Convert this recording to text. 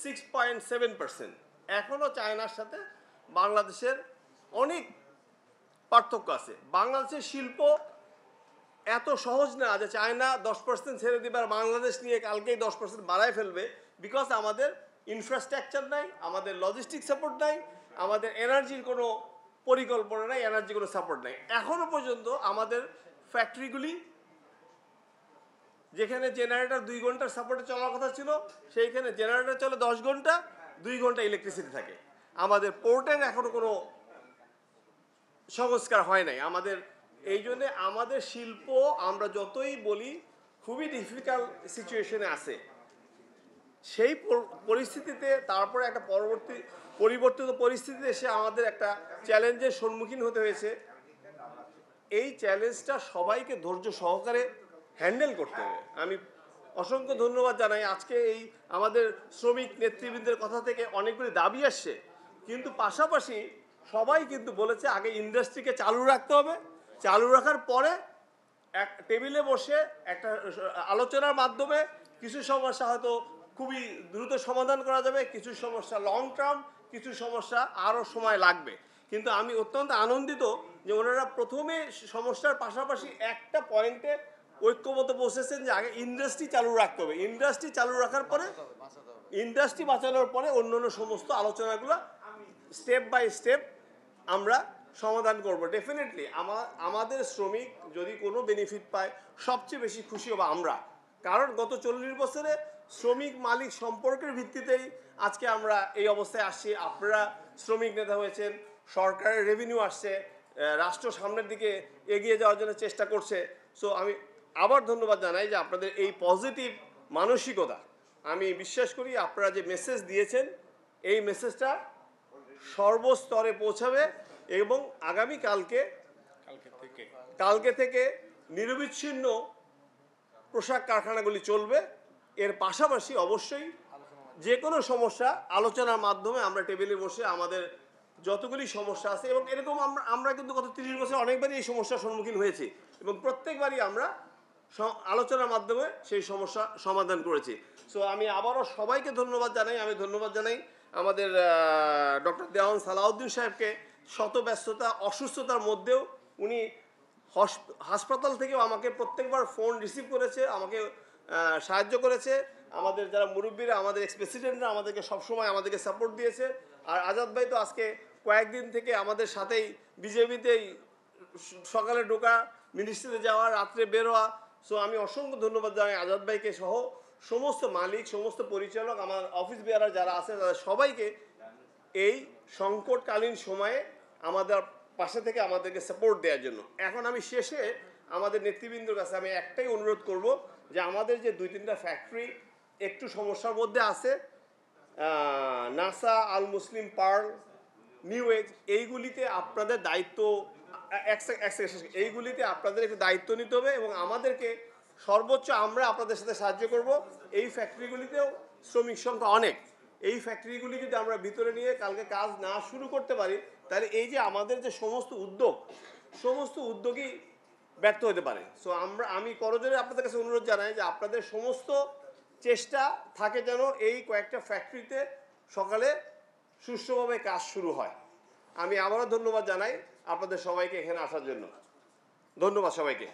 6.7%। এখনও চায়নার সাথে বাংলাদেশের অনেক পার্থক্য আছে। বাংলাদেশের শিল্প এত সহজ না যে চায়না 10% ছেড়ে দিবে আর বাংলাদেশ নিয়ে কালকেই 10% বাড়ায় ফেলবে, বিকজ আমাদের ইনফ্রাস্ট্রাকচার নাই, আমাদের লজিস্টিক সাপোর্ট নাই, আমাদের এনার্জির কোনো পরিকল্পনা নাই, এনার্জি কোনো সাপোর্ট নাই। এখনও পর্যন্ত আমাদের ফ্যাক্টরিগুলি যেখানে জেনারেটর 2 ঘন্টার সাপোর্টে চলার কথা ছিল, সেইখানে জেনারেটর চলে 10 ঘন্টা, 2 ঘন্টা ইলেকট্রিসিটি থাকে। আমাদের পোর্টের এখনও কোনো সংস্কার হয় নাই। আমাদের এই জন্যে আমাদের শিল্প আমরা যতই বলি খুবই ডিফিকাল্ট সিচুয়েশনে আছে। সেই পরিস্থিতিতে তারপরে একটা পরিবর্তিত পরিস্থিতিতে এসে আমাদের একটা চ্যালেঞ্জের সম্মুখীন হতে হয়েছে। এই চ্যালেঞ্জটা সবাইকে ধৈর্য সহকারে হ্যান্ডেল করতে হবে। আমি অসংখ্য ধন্যবাদ জানাই। আজকে এই আমাদের শ্রমিক নেতৃবৃন্দের কথা থেকে অনেকগুলি দাবি আসছে, কিন্তু পাশাপাশি সবাই কিন্তু বলেছে আগে ইন্ডাস্ট্রিকে চালু রাখতে হবে, চালু রাখার পরে এক টেবিলে বসে একটা আলোচনার মাধ্যমে কিছু সমস্যা হয়তো খুবই দ্রুত সমাধান করা যাবে, কিছু সমস্যা লং টার্ম, কিছু সমস্যা আরও সময় লাগবে। কিন্তু আমি অত্যন্ত আনন্দিত যে ওনারা প্রথমে সমস্যার পাশাপাশি একটা পয়েন্টে ঐক্যমত বসেছেন যে আগে ইন্ডাস্ট্রি চালু রাখতে হবে। ইন্ডাস্ট্রি চালু রাখার পরে, ইন্ডাস্ট্রি বাঁচানোর পরে অন্যান্য সমস্ত আলোচনাগুলো স্টেপ বাই স্টেপ আমরা সমাধান করব। ডেফিনেটলি আমাদের শ্রমিক যদি কোনো বেনিফিট পায় সবচেয়ে বেশি খুশি হবো আমরা, কারণ গত 40 বছরে শ্রমিক মালিক সম্পর্কের ভিত্তিতেই আজকে আমরা এই অবস্থায় আসছি। আপনারা শ্রমিক নেতা হয়েছেন, সরকারের রেভিনিউ আসছে, রাষ্ট্র সামনের দিকে এগিয়ে যাওয়ার জন্য চেষ্টা করছে। সো আমি আবার ধন্যবাদ জানাই যে আপনাদের এই পজিটিভ মানসিকতা। আমি বিশ্বাস করি আপনারা যে মেসেজ দিয়েছেন এই মেসেজটা সর্বস্তরে পৌঁছাবে এবং আগামী কালকে থেকে নিরবিচ্ছিন্ন পোশাক কারখানাগুলি চলবে। এর পাশাপাশি অবশ্যই যে কোনো সমস্যা আলোচনার মাধ্যমে আমরা টেবিলে বসে আমাদের যতগুলি সমস্যা আছে, এবং এরকম আমরা কিন্তু গত 30 বছর অনেকবারই এই সমস্যার সম্মুখীন হয়েছি এবং প্রত্যেকবারই আমরা আলোচনার মাধ্যমে সেই সমস্যা সমাধান করেছি। সো আমি আবারও সবাইকে ধন্যবাদ জানাই। আমি ধন্যবাদ জানাই আমাদের ডক্টর দেওয়ান সালাউদ্দিন সাহেবকে। শত ব্যস্ততা অসুস্থতার মধ্যেও উনি হাসপাতাল থেকেও আমাকে প্রত্যেকবার ফোন রিসিভ করেছে, আমাকে সাহায্য করেছে। আমাদের যারা মুরব্বীরা, আমাদের এক্স প্রেসিডেন্টরা আমাদেরকে সবসময় আমাদেরকে সাপোর্ট দিয়েছে। আর আজাদ ভাই তো আজকে কয়েকদিন থেকে আমাদের সাথেই বিজেপিতেই সকালে ঢোকা, মিনিস্ট্রিতে যাওয়া, রাত্রে বেরোয়া। সো আমি অসংখ্য ধন্যবাদ জানাই আজাদ ভাইকে সহ সমস্ত মালিক, সমস্ত পরিচালক, আমার অফিস বেয়ারার যারা আছে তাদের সবাইকে এই সংকটকালীন সময়ে আমাদের পাশে থেকে আমাদেরকে সাপোর্ট দেওয়ার জন্য। এখন আমি শেষে আমাদের নেতৃবৃন্দর কাছে আমি একটাই অনুরোধ করব যে আমাদের যে 2-3টা ফ্যাক্টরি একটু সমস্যার মধ্যে আছে, নাসা, আল মুসলিম পার্ল, নিউ এজ, এইগুলিতে আপনাদের দায়িত্ব, এইগুলিতে আপনাদের একটু দায়িত্ব নিতে হবে এবং আমাদেরকে সর্বোচ্চ আমরা আপনাদের সাথে সাহায্য করব। এই ফ্যাক্টরিগুলিতেও শ্রমিক সংখ্যা অনেক। এই ফ্যাক্টরিগুলি যদি আমরা ভিতরে নিয়ে কালকে কাজ না শুরু করতে পারি, তাহলে এই যে আমাদের যে সমস্ত উদ্যোগই ব্যর্থ হতে পারে। সো আমি করজোরে আপনাদের কাছে অনুরোধ জানাই যে আপনাদের সমস্ত চেষ্টা থাকে যেন এই কয়েকটা ফ্যাক্টরিতে সকালে সুষ্ঠুভাবে কাজ শুরু হয়। আমি আবারও ধন্যবাদ জানাই আপনাদের সবাইকে এখানে আসার জন্য। ধন্যবাদ সবাইকে।